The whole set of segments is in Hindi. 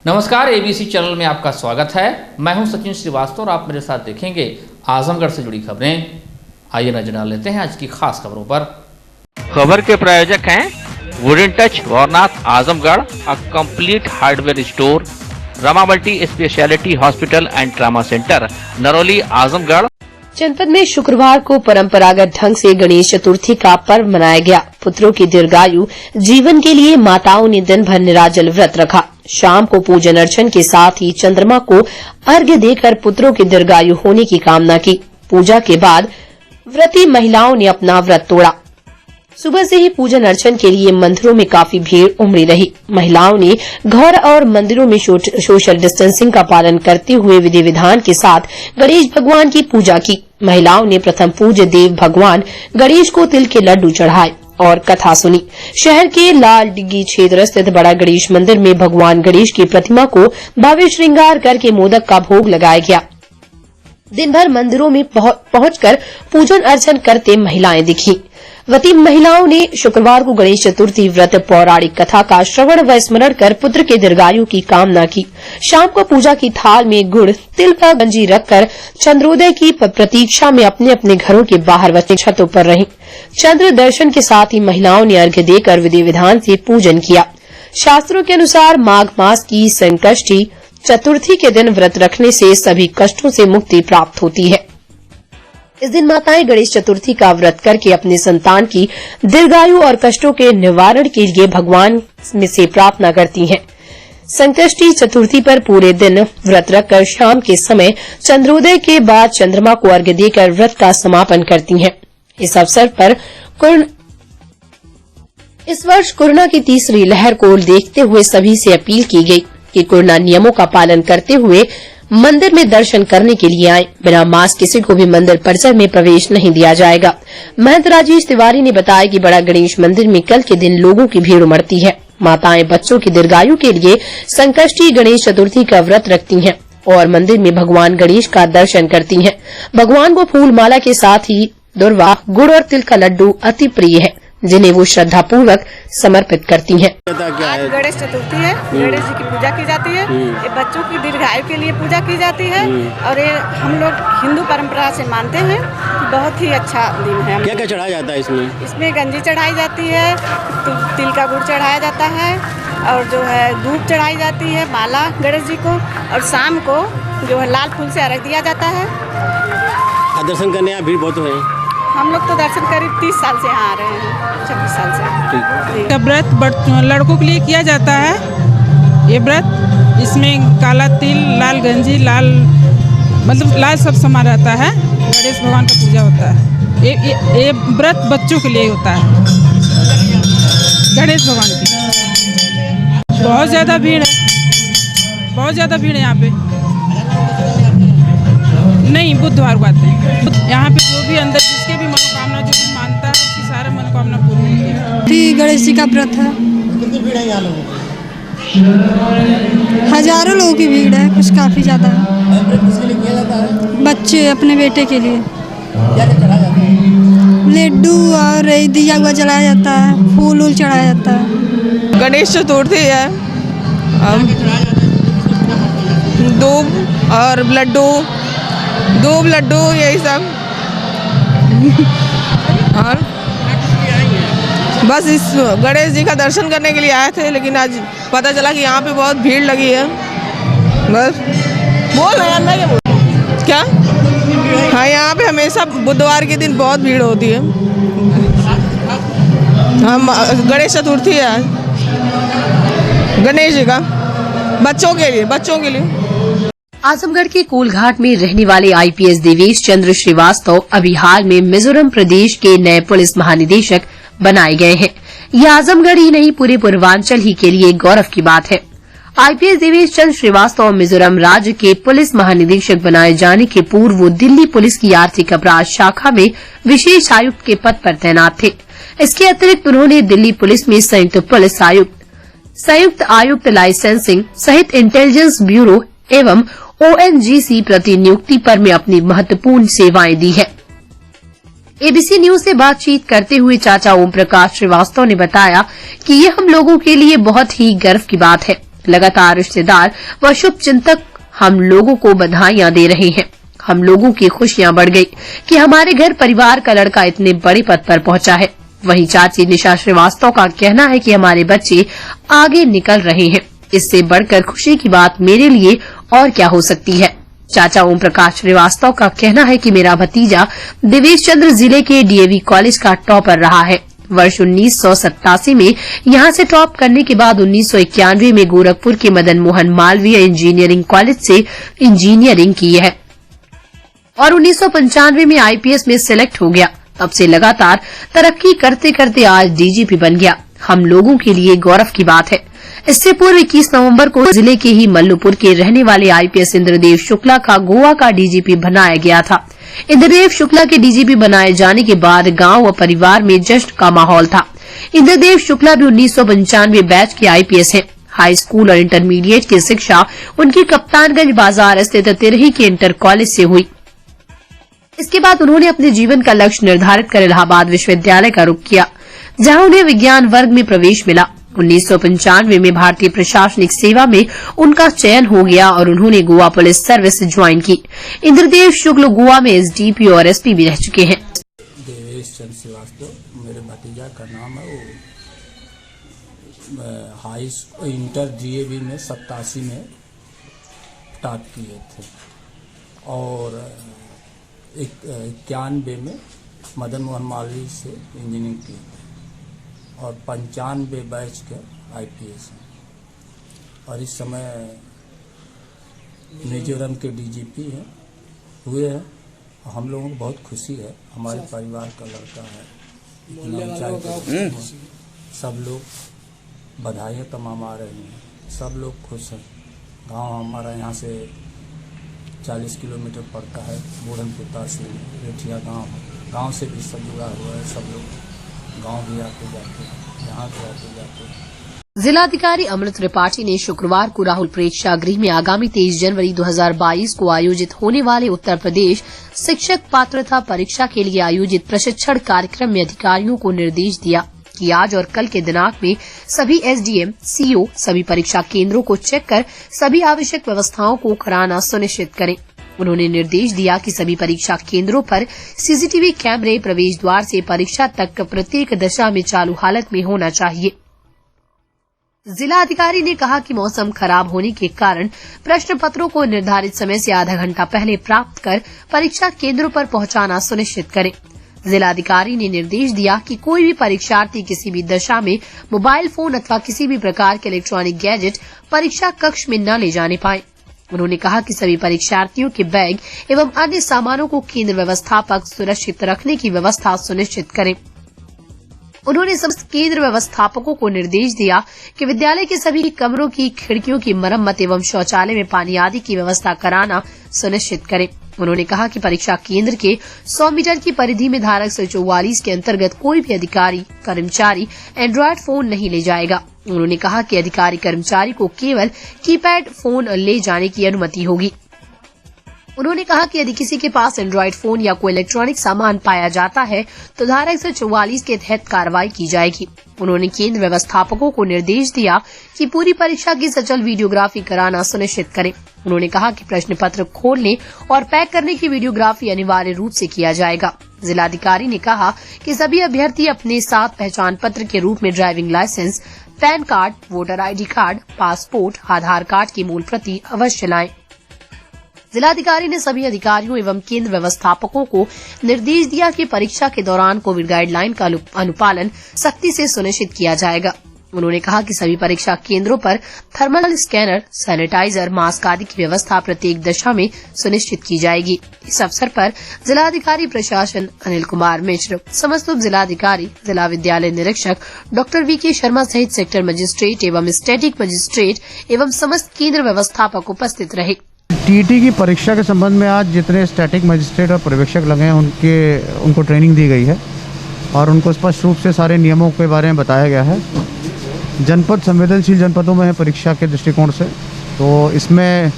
नमस्कार, एबीसी चैनल में आपका स्वागत है। मैं हूं सचिन श्रीवास्तव और आप मेरे साथ देखेंगे आजमगढ़ से जुड़ी खबरें। आइए नजर डाल लेते हैं आज की खास खबरों पर। खबर के प्रायोजक हैं wooden Touch Bhawarnath Azamgarh, a complete hardware store, Rama multi speciality hospital and trauma centre, Narauli, Azamgarh. जनपद में शुक्रवार को परंपरागत ढंग से गणेश चतुर्थी का पर्व मनाया गया। पुत्रों की दीर्घायु जीवन के लिए माताओं ने दिन भर निराजल व्रत रखा। शाम को पूजन अर्चन के साथ ही चंद्रमा को अर्घ्य देकर पुत्रों की दीर्घायु होने की कामना की। पूजा के बाद व्रती महिलाओं ने अपना व्रत तोड़ा। सुबह से ही पूजन अर्चन के लिए मंदिरों में काफी भीड़ उमड़ी रही। महिलाओं ने घर और मंदिरों में सोशल डिस्टेंसिंग का पालन करते हुए विधि विधान के साथ गणेश भगवान की पूजा की। महिलाओं ने प्रथम पूज्य देव भगवान गणेश को तिल के लड्डू चढ़ाए और कथा सुनी। शहर के लाल डिग्गी क्षेत्र स्थित बड़ा गणेश मंदिर में भगवान गणेश की प्रतिमा को भव्य श्रृंगार करके मोदक का भोग लगाया गया। दिन भर मंदिरों में पहुंचकर पूजन अर्चन करते महिलाएं दिखी। व्रती महिलाओं ने शुक्रवार को गणेश चतुर्थी व्रत पौराणिक कथा का श्रवण व स्मरण कर पुत्र के दीर्घायु की कामना की। शाम को पूजा की थाल में गुड़, तिल व गंजी रखकर चंद्रोदय की प्रतीक्षा में अपने अपने घरों के बाहर व छतों पर रहीं। चंद्र दर्शन के साथ ही महिलाओं ने अर्घ्य देकर विधि विधान से पूजन किया। शास्त्रों के अनुसार माघ मास की संकष्टी चतुर्थी के दिन व्रत रखने से सभी कष्टों से मुक्ति प्राप्त होती है। इस दिन माताएं गणेश चतुर्थी का व्रत करके अपने संतान की दीर्घायु और कष्टों के निवारण के लिए भगवान में से प्रार्थना करती हैं। संकष्टी चतुर्थी पर पूरे दिन व्रत रखकर शाम के समय चंद्रोदय के बाद चंद्रमा को अर्घ्य देकर व्रत का समापन करती हैं। इस अवसर पर इस वर्ष कोरोना की तीसरी लहर को देखते हुए सभी से अपील की गई कि कोरोना नियमों का पालन करते हुए मंदिर में दर्शन करने के लिए आए। बिना मास्क किसी को भी मंदिर परिसर में प्रवेश नहीं दिया जाएगा। महंत राजेश तिवारी ने बताया कि बड़ा गणेश मंदिर में कल के दिन लोगों की भीड़ उमड़ती है। माताएं बच्चों की दीर्घायु के लिए संकष्टी गणेश चतुर्थी का व्रत रखती हैं और मंदिर में भगवान गणेश का दर्शन करती हैं। भगवान को फूल माला के साथ ही दुर्वा, गुड़ और तिल का लड्डू अति प्रिय है, जिन्हें वो श्रद्धा पूर्वक समर्पित करती हैं। आज गणेश चतुर्थी है, गणेश जी की पूजा की जाती है। ये बच्चों की दीर्घायु के लिए पूजा की जाती है और ये हम लोग हिंदू परंपरा से मानते हैं कि बहुत ही अच्छा दिन है। क्या क्या चढ़ाया जाता है इसमें? इसमें गंजी चढ़ाई जाती है, तिल का गुड़ चढ़ाया जाता है और जो है धूप चढ़ाई जाती है, माला गणेश जी को, और शाम को जो है लाल फूल से अर्घ्य दिया जाता है। दर्शन करने यहाँ भीड़ बहुत है। हम लोग तो दर्शन करीब 30 साल से यहाँ आ रहे हैं, 26 साल से। का व्रत लड़कों के लिए किया जाता है। ये व्रत इसमें काला तिल, लाल गंजी, लाल मतलब लाल सब समा रहता है। गणेश भगवान का पूजा होता है। ये व्रत बच्चों के लिए होता है, गणेश भगवान की। बहुत ज़्यादा भीड़ है, बहुत ज़्यादा भीड़ है यहाँ पे। नहीं, बुधवार को आते हैं। यहाँ पे जो भी अंदर जिसके भी मनोकामना जो भी मानता है उसकी सारे मनोकामना पूरी होती है। गणेश जी का व्रत है। कितनी भीड़ है यहाँ लोगों की? हजारों लोगों की भीड़ है, कुछ काफी ज्यादा है। किसके लिए किया जाता है? बच्चे अपने बेटे के लिए। क्या क्या चढ़ाया जाता है? लड्डू और दिया हुआ चढ़ाया जाता है, फूल वूल चढ़ाया जाता है। गणेश चतुर्थी है, दूब और लड्डू यही सब। और बस इस गणेश जी का दर्शन करने के लिए आए थे, लेकिन आज पता चला कि यहाँ पे बहुत भीड़ लगी है। बस बोल रहे हैं क्या? हाँ, यहाँ पे हमेशा बुधवार के दिन बहुत भीड़ होती है। हम गणेश चतुर्थी है आज, गणेश जी का बच्चों के लिए। आजमगढ़ के कोलघाट में रहने वाले आईपीएस देवेश चंद्र श्रीवास्तव अभी हाल में मिजोरम प्रदेश के नए पुलिस महानिदेशक बनाए गए हैं। यह आजमगढ़ ही नहीं पूरे पूर्वांचल ही के लिए गौरव की बात है। आईपीएस देवेश चंद्र श्रीवास्तव मिजोरम राज्य के पुलिस महानिदेशक बनाए जाने के पूर्व वो दिल्ली पुलिस की आर्थिक अपराध शाखा में विशेष आयुक्त के पद पर तैनात थे। इसके अतिरिक्त उन्होंने दिल्ली पुलिस में संयुक्त पुलिस आयुक्त, संयुक्त आयुक्त लाइसेंसिंग सहित इंटेलिजेंस ब्यूरो एवं ओएनजीसी प्रतिनियुक्ति पर में अपनी महत्वपूर्ण सेवाएं दी है। एबीसी न्यूज से बातचीत करते हुए चाचा ओम प्रकाश श्रीवास्तव ने बताया कि ये हम लोगों के लिए बहुत ही गर्व की बात है। लगातार रिश्तेदार व शुभ चिंतक हम लोगों को बधाइयां दे रहे हैं। हम लोगों की खुशियां बढ़ गई कि हमारे घर परिवार का लड़का इतने बड़े पद पर पहुंचा है। वहीं चाची निशा श्रीवास्तव का कहना है कि हमारे बच्चे आगे निकल रहे हैं। इससे बढ़कर खुशी की बात मेरे लिए और क्या हो सकती है। चाचा ओम प्रकाश श्रीवास्तव का कहना है कि मेरा भतीजा देवेश चंद्र जिले के डीएवी कॉलेज का टॉपर रहा है। वर्ष 1987 में यहां से टॉप करने के बाद 1991 में गोरखपुर के मदन मोहन मालवीय इंजीनियरिंग कॉलेज से इंजीनियरिंग की है और 1995 में आईपीएस में सिलेक्ट हो गया। तब से लगातार तरक्की करते करते आज डीजीपी बन गया। हम लोगों के लिए गौरव की बात है। इससे पूर्व 21 नवंबर को जिले के ही मल्लुपुर के रहने वाले आईपीएस इंद्रदेव शुक्ला का गोवा का डीजीपी बनाया गया था। इंद्रदेव शुक्ला के डीजीपी बनाए जाने के बाद गांव व परिवार में जश्न का माहौल था। इंद्रदेव शुक्ला भी 1995 बैच के आईपीएस हैं। हाई स्कूल और इंटरमीडिएट की शिक्षा उनकी कप्तानगंज बाजार स्थित तिरही के इंटर कॉलेज से हुई। इसके बाद उन्होंने अपने जीवन का लक्ष्य निर्धारित कर इलाहाबाद विश्वविद्यालय का रुख किया, जहां उन्हें विज्ञान वर्ग में प्रवेश मिला। 1995 में भारतीय प्रशासनिक सेवा में उनका चयन हो गया और उन्होंने गोवा पुलिस सर्विस ज्वाइन की। इंद्रदेव शुक्ल गोवा में एसडीपी और एसपी भी रह चुके हैं। देवेश चंद्र श्रीवास्तव मेरे भतीजा का नाम है। वो हाई इंटर डीएवी में 87 में टॉप किए थे और 91 में मदन मोहन मालवीय से इंजीनियरिंग की थी और 95 बैच के आईपीएस हैं और इस समय मिजोरम के डीजीपी हैं हुए हैं। हम लोगों को बहुत खुशी है, हमारे परिवार का लड़का है, इतना ऊंचाई पर सब लोग बधाइयाँ तमाम आ रही हैं, सब लोग खुश हैं। गांव हमारा यहाँ से 40 किलोमीटर पड़ता है, बूढ़नपुर तहसील रेठिया गांव से भी सब जुड़ा हुआ है। सब लोग गांव भी आते जाते हैं, यहाँ भी आते जाते हैं। जिलाधिकारी अमृत त्रिपाठी ने शुक्रवार को राहुल प्रेक्षागृह में आगामी 23 जनवरी 2022 को आयोजित होने वाले उत्तर प्रदेश शिक्षक पात्रता परीक्षा के लिए आयोजित प्रशिक्षण कार्यक्रम में अधिकारियों को निर्देश दिया कि आज और कल के दिनांक में सभी एसडीएम, सीओ सभी परीक्षा केंद्रों को चेक कर सभी आवश्यक व्यवस्थाओं को कराना सुनिश्चित करें। उन्होंने निर्देश दिया कि सभी परीक्षा केंद्रों पर सीसीटीवी कैमरे प्रवेश द्वार से परीक्षा तक प्रत्येक दशा में चालू हालत में होना चाहिए। जिला अधिकारी ने कहा कि मौसम खराब होने के कारण प्रश्न पत्रों को निर्धारित समय से आधा घंटा पहले प्राप्त कर परीक्षा केंद्रों पर पहुंचाना सुनिश्चित करें। जिलाधिकारी ने निर्देश दिया कि कोई भी परीक्षार्थी किसी भी दशा में मोबाइल फोन अथवा किसी भी प्रकार के इलेक्ट्रॉनिक गैजेट परीक्षा कक्ष में न ले जाने पाए। उन्होंने कहा कि सभी परीक्षार्थियों के बैग एवं अन्य सामानों को केंद्र व्यवस्थापक सुरक्षित रखने की व्यवस्था सुनिश्चित करें। उन्होंने समस्त केंद्र व्यवस्थापकों को निर्देश दिया कि विद्यालय के सभी कमरों की खिड़कियों की मरम्मत एवं शौचालय में पानी आदि की व्यवस्था कराना सुनिश्चित करें। उन्होंने कहा कि परीक्षा केंद्र के 100 मीटर की परिधि में धारक 144 के अंतर्गत कोई भी अधिकारी कर्मचारी एंड्रॉयड फोन नहीं ले जाएगा। उन्होंने कहा कि अधिकारी कर्मचारी को केवल कीपैड फोन ले जाने की अनुमति होगी। उन्होंने कहा कि यदि किसी के पास एंड्रॉयड फोन या कोई इलेक्ट्रॉनिक सामान पाया जाता है तो धारा 144 के तहत कार्रवाई की जाएगी। उन्होंने केंद्र व्यवस्थापकों को निर्देश दिया कि पूरी परीक्षा की सचल वीडियोग्राफी कराना सुनिश्चित करें। उन्होंने कहा कि प्रश्न पत्र खोलने और पैक करने की वीडियोग्राफी अनिवार्य रूप से किया जाएगा। जिलाधिकारी ने कहा कि सभी अभ्यर्थी अपने साथ पहचान पत्र के रूप में driving licence, PAN card, voter ID card, passport, Aadhaar card की मूल प्रति अवश्य लाएं। जिलाधिकारी ने सभी अधिकारियों एवं केंद्र व्यवस्थापकों को निर्देश दिया कि परीक्षा के दौरान कोविड गाइडलाइन का अनुपालन सख्ती से सुनिश्चित किया जाएगा। उन्होंने कहा कि सभी परीक्षा केंद्रों पर थर्मल स्कैनर, सैनिटाइजर, मास्क आदि की व्यवस्था प्रत्येक दशा में सुनिश्चित की जाएगी। इस अवसर पर जिलाधिकारी प्रशासन अनिल कुमार मिश्र, समस्त उप जिलाधिकारी, जिला विद्यालय निरीक्षक डॉक्टर वीके शर्मा सहित सेक्टर मजिस्ट्रेट एवं स्टैटिक मजिस्ट्रेट एवं समस्त केंद्र व्यवस्थापक उपस्थित रहे। टीईटी की परीक्षा के संबंध में आज जितने स्टैटिक मजिस्ट्रेट और पर्यवेक्षक लगे हैं उनको ट्रेनिंग दी गई है और उनको स्पष्ट रूप से सारे नियमों के बारे में बताया गया है। जनपद संवेदनशील जनपदों में है परीक्षा के दृष्टिकोण से, तो इसमें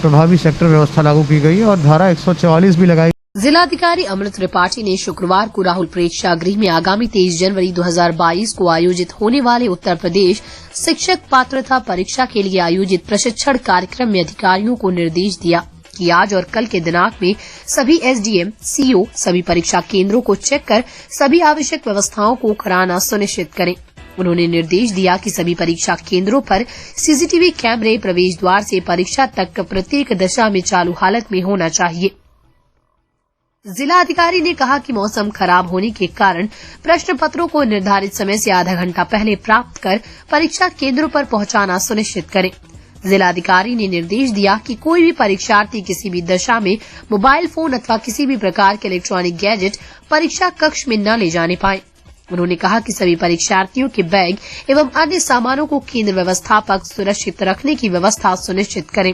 प्रभावी सेक्टर व्यवस्था लागू की गई है और धारा 144 भी लगाई। जिलाधिकारी अमृत त्रिपाठी ने शुक्रवार को राहुल प्रेक्षागृह में आगामी 23 जनवरी 2022 को आयोजित होने वाले उत्तर प्रदेश शिक्षक पात्रता परीक्षा के लिए आयोजित प्रशिक्षण कार्यक्रम में अधिकारियों को निर्देश दिया कि आज और कल के दिनांक में सभी एसडीएम, सीओ सभी परीक्षा केंद्रों को चेक कर सभी आवश्यक व्यवस्थाओं को कराना सुनिश्चित करें। उन्होंने निर्देश दिया कि सभी परीक्षा केंद्रों पर सीसीटीवी कैमरे प्रवेश द्वार से परीक्षा तक प्रत्येक दशा में चालू हालत में होना चाहिए। जिला अधिकारी ने कहा कि मौसम खराब होने के कारण प्रश्न पत्रों को निर्धारित समय से आधा घंटा पहले प्राप्त कर परीक्षा केंद्रों पर पहुंचाना सुनिश्चित करें। जिलाधिकारी ने निर्देश दिया कि कोई भी परीक्षार्थी किसी भी दशा में मोबाइल फोन अथवा किसी भी प्रकार के इलेक्ट्रॉनिक गैजेट परीक्षा कक्ष में न ले जाने पाए। उन्होंने कहा कि सभी परीक्षार्थियों के बैग एवं अन्य सामानों को केंद्र व्यवस्थापक सुरक्षित रखने की व्यवस्था सुनिश्चित करें।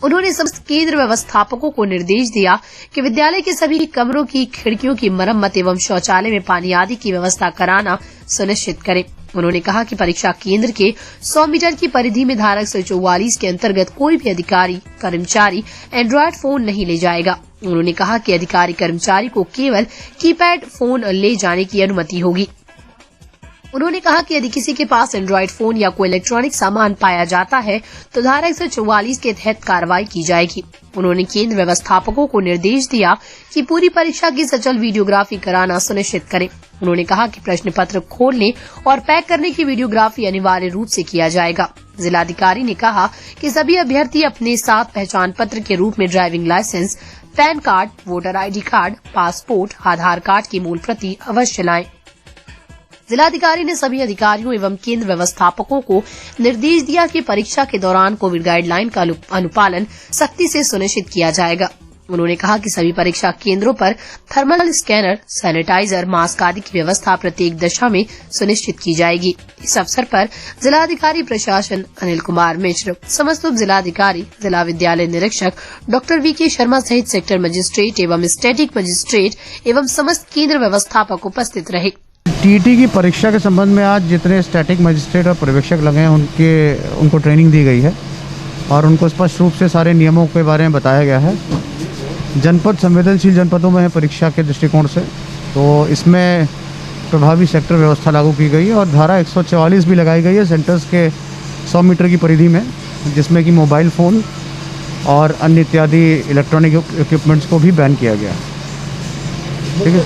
उन्होंने समस्त केंद्र व्यवस्थापकों को निर्देश दिया कि विद्यालय के सभी कमरों की खिड़कियों की मरम्मत एवं शौचालय में पानी आदि की व्यवस्था कराना सुनिश्चित करें। उन्होंने कहा कि परीक्षा केंद्र के 100 मीटर की परिधि में धारा 144 के अंतर्गत कोई भी अधिकारी कर्मचारी एंड्रॉयड फोन नहीं ले जाएगा। उन्होंने कहा कि अधिकारी कर्मचारी को केवल कीपैड फोन ले जाने की अनुमति होगी। उन्होंने कहा कि यदि किसी के पास एंड्रॉयड फोन या कोई इलेक्ट्रॉनिक सामान पाया जाता है तो धारा 144 के तहत कार्रवाई की जाएगी। उन्होंने केंद्र व्यवस्थापकों को निर्देश दिया कि पूरी परीक्षा की सचल वीडियोग्राफी कराना सुनिश्चित करें। उन्होंने कहा कि प्रश्न पत्र खोलने और पैक करने की वीडियोग्राफी अनिवार्य रूप से किया जाएगा। जिलाधिकारी ने कहा कि सभी अभ्यर्थी अपने साथ पहचान पत्र के रूप में driving licence, PAN card, voter ID card, passport, Aadhaar card की मूल प्रति अवश्य लाएं। जिलाधिकारी ने सभी अधिकारियों एवं केंद्र व्यवस्थापकों को निर्देश दिया कि परीक्षा के दौरान कोविड गाइडलाइन का अनुपालन सख्ती से सुनिश्चित किया जाएगा। उन्होंने कहा कि सभी परीक्षा केंद्रों पर थर्मल स्कैनर, सैनिटाइजर, मास्क आदि की व्यवस्था प्रत्येक दशा में सुनिश्चित की जाएगी। इस अवसर पर जिलाधिकारी प्रशासन अनिल कुमार मिश्र, समस्त उप जिलाधिकारी, जिला विद्यालय निरीक्षक डॉक्टर वीके शर्मा सहित सेक्टर मजिस्ट्रेट एवं स्टैटिक मजिस्ट्रेट एवं समस्त केंद्र व्यवस्थापक उपस्थित रहे। टीईटी की परीक्षा के संबंध में आज जितने स्टैटिक मजिस्ट्रेट और पर्यवेक्षक लगे हैं उनको ट्रेनिंग दी गई है और उनको स्पष्ट रूप से सारे नियमों के बारे में बताया गया है। जनपद संवेदनशील जनपदों में है परीक्षा के दृष्टिकोण से, तो इसमें प्रभावी सेक्टर व्यवस्था लागू की गई है और धारा 144 भी लगाई गई है सेंटर्स के 100 मीटर की परिधि में, जिसमें कि मोबाइल फ़ोन और अन्य इत्यादि इलेक्ट्रॉनिक इक्विपमेंट्स को भी बैन किया गया है। ठीक है,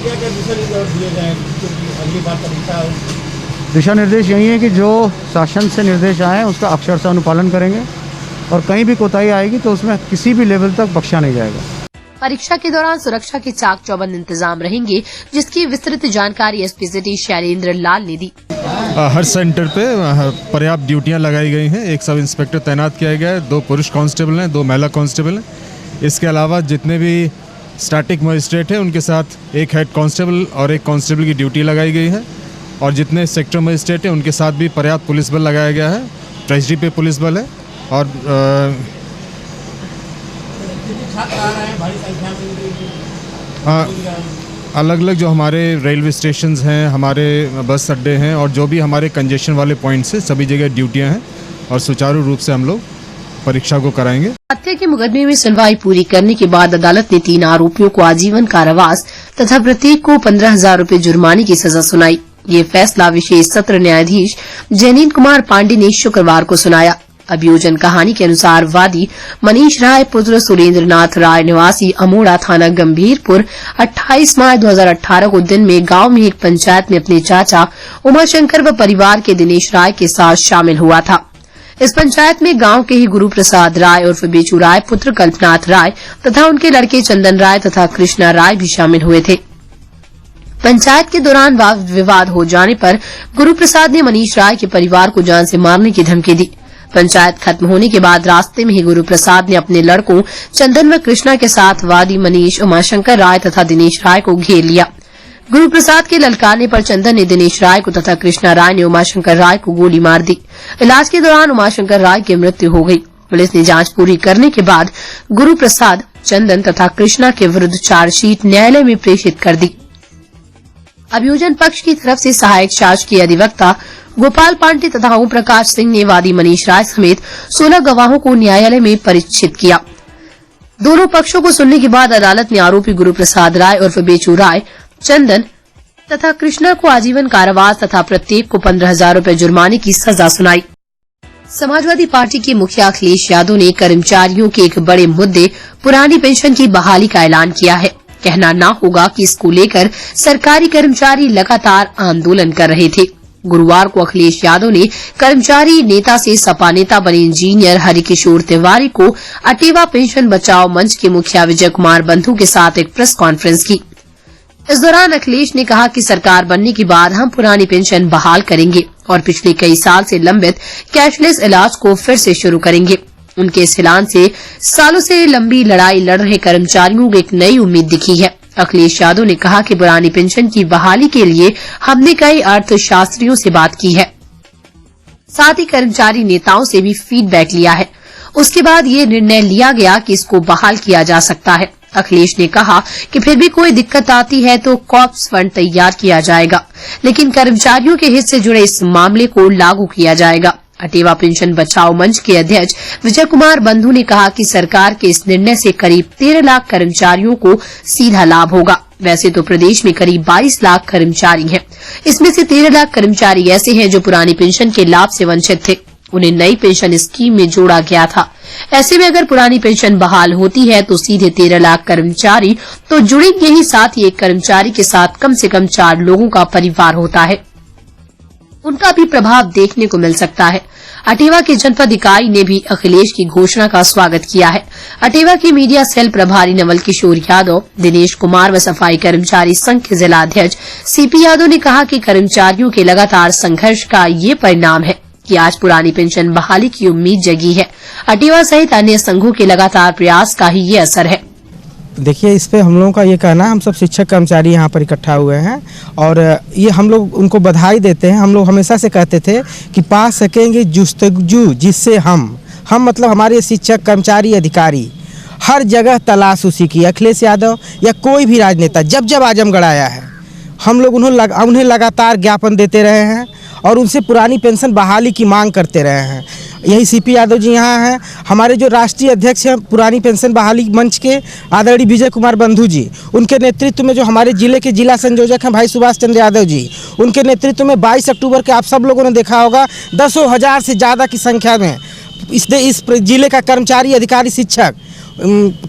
दिशा निर्देश यही है कि जो शासन से निर्देश आए हैं उसका अक्षरशः अनुपालन करेंगे और कहीं भी कोताही आएगी तो उसमें किसी भी लेवल तक बख्शा नहीं जाएगा। परीक्षा के दौरान सुरक्षा के चाक चौबंद इंतजाम रहेंगे, जिसकी विस्तृत जानकारी एसपी सिटी शैलेंद्र लाल ने दी। हर सेंटर पे पर्याप्त ड्यूटियां लगाई गई हैं। एक सब इंस्पेक्टर तैनात किया गया है, 2 पुरुष कांस्टेबल हैं, 2 महिला कांस्टेबल हैं। इसके अलावा जितने भी स्टैटिक मजिस्ट्रेट हैं उनके साथ एक हेड कांस्टेबल और एक कांस्टेबल की ड्यूटी लगाई गई है और जितने सेक्टर मजिस्ट्रेट हैं उनके साथ भी पर्याप्त पुलिस बल लगाया गया है। ट्रेजरी पे पुलिस बल है और अलग अलग जो हमारे रेलवे स्टेशंस हैं, हमारे बस अड्डे हैं और जो भी हमारे कंजेशन वाले पॉइंट्स हैं, सभी जगह ड्यूटियां हैं और सुचारू रूप से हम लोग परीक्षा को कराएंगे। हत्या के मुकदमे में सुनवाई पूरी करने के बाद अदालत ने 3 आरोपियों को आजीवन कारावास तथा प्रत्येक को 15,000 रूपये जुर्माने की सजा सुनाई। ये फैसला विशेष सत्र न्यायाधीश जैनीन कुमार पांडे ने शुक्रवार को सुनाया। अभियोजन कहानी के अनुसार वादी मनीष राय पुत्र सुरेंद्र नाथ राय निवासी अमोड़ा थाना गंभीरपुर 28 मार्च 2018 को दिन में गांव में एक पंचायत में अपने चाचा उमाशंकर व परिवार के दिनेश राय के साथ शामिल हुआ था। इस पंचायत में गांव के ही गुरु प्रसाद राय उर्फ बेचू राय पुत्र कल्पनाथ राय तथा उनके लड़के चंदन राय तथा कृष्णा राय भी शामिल हुए थे। पंचायत के दौरान वाद विवाद हो जाने पर गुरु प्रसाद ने मनीष राय के परिवार को जान से मारने की धमकी दी। पंचायत खत्म होने के बाद रास्ते में ही गुरु प्रसाद ने अपने लड़कों चंदन व कृष्णा के साथ वादी मनीष, उमाशंकर राय तथा दिनेश राय को घेर लिया। गुरु प्रसाद के ललकारने पर चंदन ने दिनेश राय को तथा कृष्णा राय ने उमाशंकर राय को गोली मार दी। इलाज के दौरान उमाशंकर राय की मृत्यु हो गई। पुलिस ने जांच पूरी करने के बाद गुरु प्रसाद, चंदन तथा कृष्णा के विरुद्ध चार्जशीट न्यायालय में प्रेषित कर दी। अभियोजन पक्ष की तरफ से सहायक शासकीय अधिवक्ता गोपाल पांडे तथा ओम प्रकाश सिंह ने वादी मनीष राय समेत 16 गवाहों को न्यायालय में परिचित किया। दोनों पक्षों को सुनने के बाद अदालत ने आरोपी गुरु प्रसाद राय उर्फ बेचू राय, चंदन तथा कृष्णा को आजीवन कारावास तथा प्रत्येक को 15,000 रूपये जुर्माने की सजा सुनाई। समाजवादी पार्टी के मुखिया अखिलेश यादव ने कर्मचारियों के एक बड़े मुद्दे पुरानी पेंशन की बहाली का ऐलान किया है। कहना न होगा कि इसको लेकर सरकारी कर्मचारी लगातार आंदोलन कर रहे थे। गुरुवार को अखिलेश यादव ने कर्मचारी नेता से सपा नेता बने इंजीनियर हरिकिशोर तिवारी को अटेवा पेंशन बचाओ मंच के मुखिया विजय कुमार बंधु के साथ एक प्रेस कॉन्फ्रेंस की। इस दौरान अखिलेश ने कहा कि सरकार बनने के बाद हम पुरानी पेंशन बहाल करेंगे और पिछले कई साल से लंबित कैशलेस इलाज को फिर से शुरू करेंगे। उनके इस ऐलान से सालों से लंबी लड़ाई लड़ रहे कर्मचारियों को एक नई उम्मीद दिखी है। अखिलेश यादव ने कहा कि पुरानी पेंशन की बहाली के लिए हमने कई अर्थशास्त्रियों से बात की है, साथ ही कर्मचारी नेताओं से भी फीडबैक लिया है। उसके बाद ये निर्णय लिया गया कि इसको बहाल किया जा सकता है। अखिलेश ने कहा कि फिर भी कोई दिक्कत आती है तो कॉर्प्स फंड तैयार किया जाएगा, लेकिन कर्मचारियों के हित से जुड़े इस मामले को लागू किया जाएगा। अटेवा पेंशन बचाओ मंच के अध्यक्ष विजय कुमार बंधु ने कहा कि सरकार के इस निर्णय से करीब 13 लाख कर्मचारियों को सीधा लाभ होगा। वैसे तो प्रदेश में करीब 22 लाख कर्मचारी हैं। इसमें से 13 लाख कर्मचारी ऐसे हैं जो पुरानी पेंशन के लाभ से वंचित थे। उन्हें नई पेंशन स्कीम में जोड़ा गया था। ऐसे में अगर पुरानी पेंशन बहाल होती है तो सीधे 13 लाख कर्मचारी तो जुड़ेंगे ही, साथ ही एक कर्मचारी के साथ कम से कम 4 लोगों का परिवार होता है, उनका भी प्रभाव देखने को मिल सकता है। अटेवा के जनपद इकाई ने भी अखिलेश की घोषणा का स्वागत किया है। अटेवा के मीडिया सेल प्रभारी नवल किशोर यादव, दिनेश कुमार व सफाई कर्मचारी संघ के जिला अध्यक्ष सीपी यादव ने कहा कि कर्मचारियों के लगातार संघर्ष का ये परिणाम है कि आज पुरानी पेंशन बहाली की उम्मीद जगी है। अटेवा सहित अन्य संघों के लगातार प्रयास का ही ये असर है। देखिए, इस पे हम लोगों का ये कहना है, हम सब शिक्षक कर्मचारी यहाँ पर इकट्ठा हुए हैं और ये हम लोग उनको बधाई देते हैं। हम लोग हमेशा से कहते थे कि पा सकेंगे जुस्तजू जिससे हम मतलब हमारे शिक्षक कर्मचारी अधिकारी हर जगह तलाश उसी की। अखिलेश यादव या कोई भी राजनेता जब आजमगढ़ आया है, हम लोग उन्हें लगातार ज्ञापन देते रहे हैं और उनसे पुरानी पेंशन बहाली की मांग करते रहे हैं। यही सीपी यादव जी यहाँ हैं। हमारे जो राष्ट्रीय अध्यक्ष हैं पुरानी पेंशन बहाली मंच के आदरणीय विजय कुमार बंधु जी, उनके नेतृत्व में जो हमारे जिले के जिला संयोजक हैं भाई सुभाष चंद्र यादव जी, उनके नेतृत्व में 22 अक्टूबर के आप सब लोगों ने देखा होगा 10,000 से ज़्यादा की संख्या में इस जिले का कर्मचारी अधिकारी शिक्षक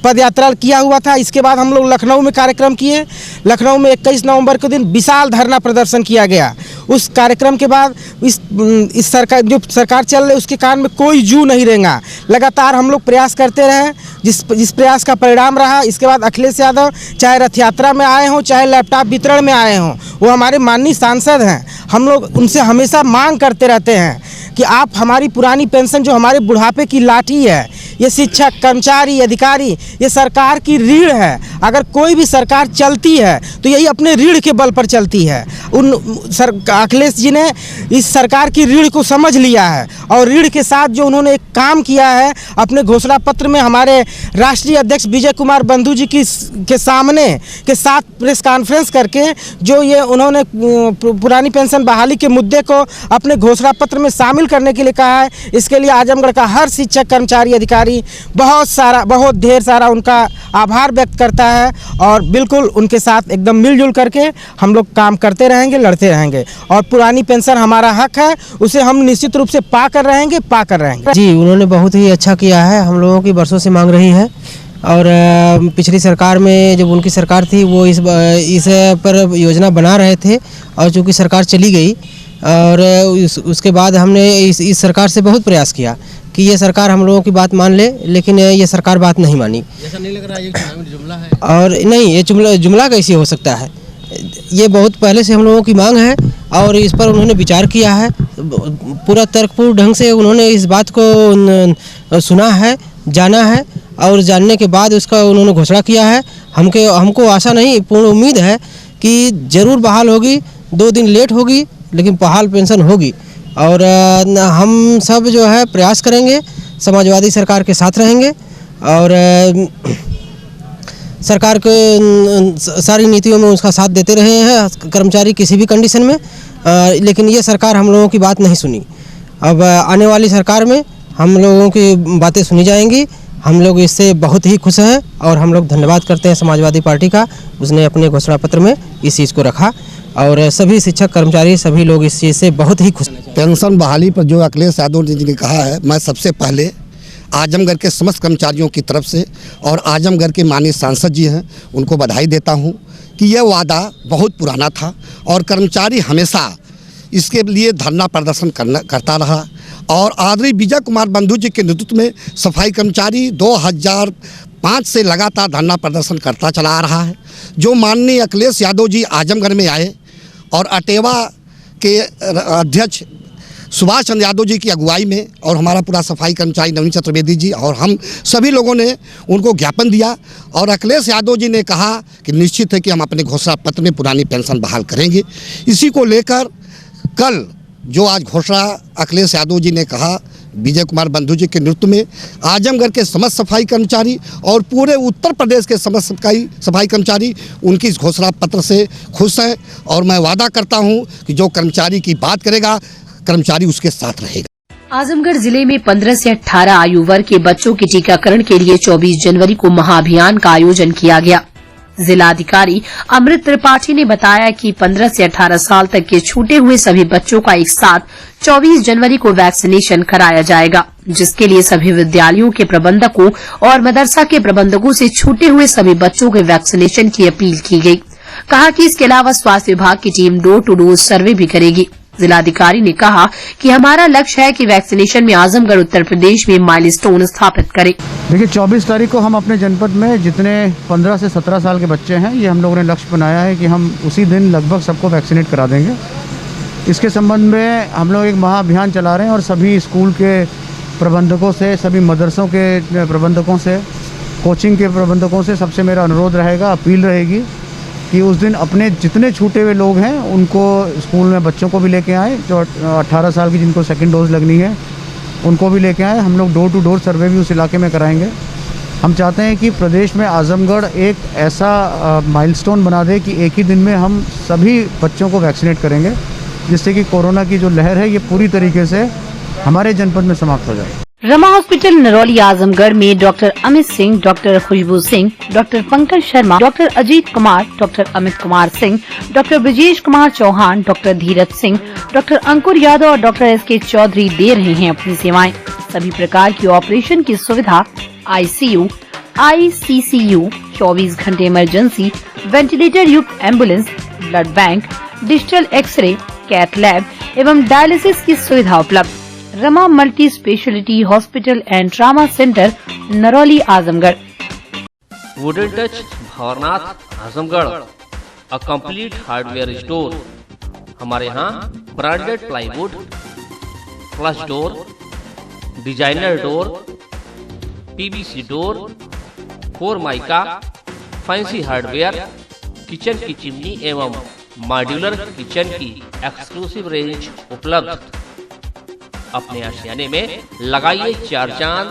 पद यात्रा किया हुआ था। इसके बाद हम लोग लखनऊ में कार्यक्रम किए। लखनऊ में 21 नवंबर के दिन विशाल धरना प्रदर्शन किया गया। उस कार्यक्रम के बाद इस सरकार जो सरकार चल रही है उसके कारण में कोई जू नहीं रहेगा। लगातार हम लोग प्रयास करते रहे, जिस प्रयास का परिणाम रहा। इसके बाद अखिलेश यादव चाहे रथ यात्रा में आए हों चाहे लैपटॉप वितरण में आए हों, वो हमारे माननीय सांसद हैं। हम लोग उनसे हमेशा मांग करते रहते हैं कि आप हमारी पुरानी पेंशन जो हमारे बुढ़ापे की लाठी है, ये शिक्षक कर्मचारी अधिकारी ये सरकार की रीढ़ है। अगर कोई भी सरकार चलती है तो यही अपने रीढ़ के बल पर चलती है। अखिलेश जी ने इस सरकार की रीढ़ को समझ लिया है और रीढ़ के साथ जो उन्होंने एक काम किया है अपने घोषणा पत्र में हमारे राष्ट्रीय अध्यक्ष विजय कुमार बंधु जी के सामने के साथ प्रेस कॉन्फ्रेंस करके जो ये उन्होंने पुरानी पेंशन बहाली के मुद्दे को अपने घोषणा पत्र में शामिल करने के लिए कहा है। इसके लिए आजमगढ़ का हर शिक्षक कर्मचारी अधिकारी बहुत ढेर सारा उनका आभार व्यक्त करता है और बिल्कुल उनके साथ एकदम मिलजुल करके हम लोग काम करते रहेंगे, लड़ते रहेंगे और पुरानी पेंशन हमारा हक है, उसे हम निश्चित रूप से पा कर रहेंगे। जी, उन्होंने बहुत ही अच्छा किया है। हम लोगों की बरसों से मांग रही है और पिछली सरकार में जब उनकी सरकार थी वो इस पर योजना बना रहे थे और चूँकि सरकार चली गई और उसके बाद हमने इस सरकार से बहुत प्रयास किया कि ये सरकार हम लोगों की बात मान ले, लेकिन ये सरकार बात नहीं मानी। ऐसा नहीं लग रहा है ये चुनावी जुमला है? और नहीं, ये जुमला कैसे हो सकता है? ये बहुत पहले से हम लोगों की मांग है और इस पर उन्होंने विचार किया है। पूरा तर्कपूर्ण ढंग से उन्होंने इस बात को सुना है, जाना है और जानने के बाद उसका उन्होंने घोषणा किया है। हमको आशा नहीं, पूर्ण उम्मीद है कि ज़रूर बहाल होगी। 2 दिन लेट होगी लेकिन बहाल पेंशन होगी और हम सब जो है प्रयास करेंगे, समाजवादी सरकार के साथ रहेंगे और सरकार के सारी नीतियों में उसका साथ देते रहे हैं कर्मचारी किसी भी कंडीशन में, लेकिन ये सरकार हम लोगों की बात नहीं सुनी। अब आने वाली सरकार में हम लोगों की बातें सुनी जाएंगी हम लोग इससे बहुत ही खुश हैं और हम लोग धन्यवाद करते हैं समाजवादी पार्टी का, उसने अपने घोषणा पत्र में इस चीज़ को रखा और सभी शिक्षक कर्मचारी सभी लोग इस चीज़ से बहुत ही खुश हैं। पेंशन बहाली पर जो अखिलेश यादव जी ने कहा है, मैं सबसे पहले आजमगढ़ के समस्त कर्मचारियों की तरफ से और आजमगढ़ के माननीय सांसद जी हैं उनको बधाई देता हूं कि यह वादा बहुत पुराना था और कर्मचारी हमेशा इसके लिए धरना प्रदर्शन करता रहा और आदरणीय विजय कुमार बंधु जी के नेतृत्व में सफाई कर्मचारी 2005 से लगातार धरना प्रदर्शन करता चला आ रहा है। जो माननीय अखिलेश यादव जी आजमगढ़ में आए और अटेवा के अध्यक्ष सुभाष चंद्र यादव जी की अगुवाई में और हमारा पूरा सफाई कर्मचारी नवीन चतुर्वेदी जी और हम सभी लोगों ने उनको ज्ञापन दिया और अखिलेश यादव जी ने कहा कि निश्चित है कि हम अपने घोषणा पत्र में पुरानी पेंशन बहाल करेंगे। इसी को लेकर कल जो आज घोषणा अखिलेश यादव जी ने कहा, विजय कुमार बंधु जी के नेतृत्व में आजमगढ़ के समस्त सफाई कर्मचारी और पूरे उत्तर प्रदेश के समस्त सफाई कर्मचारी उनकी इस घोषणा पत्र से खुश हैं और मैं वादा करता हूं कि जो कर्मचारी की बात करेगा कर्मचारी उसके साथ रहेगा। आजमगढ़ जिले में 15 से 18 आयु वर्ग के बच्चों के टीकाकरण के लिए 24 जनवरी को महाअभियान का आयोजन किया गया। जिलाधिकारी अमृत त्रिपाठी ने बताया कि 15 से 18 साल तक के छूटे हुए सभी बच्चों का एक साथ 24 जनवरी को वैक्सीनेशन कराया जाएगा, जिसके लिए सभी विद्यालयों के प्रबंधकों और मदरसा के प्रबंधकों से छूटे हुए सभी बच्चों के वैक्सीनेशन की अपील की गई। कहा कि इसके अलावा स्वास्थ्य विभाग की team door to door survey भी करेगी। जिलाधिकारी ने कहा कि हमारा लक्ष्य है कि वैक्सीनेशन में आजमगढ़ उत्तर प्रदेश में माइलस्टोन स्थापित करे। देखिए 24 तारीख को हम अपने जनपद में जितने 15 से 17 साल के बच्चे हैं, ये हम लोगों ने लक्ष्य बनाया है कि हम उसी दिन लगभग सबको वैक्सीनेट करा देंगे। इसके संबंध में हम लोग एक महाअभियान चला रहे हैं और सभी स्कूल के प्रबंधकों से, सभी मदरसों के प्रबंधकों से, कोचिंग के प्रबंधकों से सबसे मेरा अनुरोध रहेगा, अपील रहेगी कि उस दिन अपने जितने छूटे हुए लोग हैं उनको स्कूल में बच्चों को भी लेके आए, जो 18 साल की जिनको सेकंड डोज लगनी है उनको भी लेके आए। हम लोग डोर टू डोर सर्वे भी उस इलाके में कराएंगे। हम चाहते हैं कि प्रदेश में आजमगढ़ एक ऐसा माइलस्टोन बना दे कि एक ही दिन में हम सभी बच्चों को वैक्सीनेट करेंगे, जिससे कि कोरोना की जो लहर है ये पूरी तरीके से हमारे जनपद में समाप्त हो जाए। रमा हॉस्पिटल नरौली आजमगढ़ में doctor Amit Singh, doctor Khushboo Singh, doctor Pankaj Sharma, doctor Ajeet Kumar, doctor Amit Kumar Singh, doctor Brajesh Kumar Chauhan, doctor Dheeraj Singh, doctor Ankur Yadav और डॉक्टर एस.के. चौधरी दे रहे हैं अपनी सेवाएं। सभी प्रकार की ऑपरेशन की सुविधा, ICU, ICCU, 24 घंटे इमरजेंसी, वेंटिलेटर युक्त ambulance, blood bank, digital X-ray, cath lab एवं डायलिसिस की सुविधा उपलब्ध। Rama multi speciality hospital and trauma centre Narauli Azamgarh. Wooden Touch Bhawarnath Azamgarh, a complete hardware store. हमारे यहाँ branded plywood, flush door, designer door, PVC door, 4 mica, fancy hardware, kitchen की चिमनी एवं मॉड्यूलर किचन की एक्सक्लूसिव रेंज उपलब्ध। अपने आशियाने में लगाइए 4 चांद,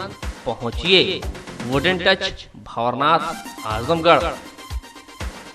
पहुंचिए वुडन टच भवरनाथ आजमगढ़।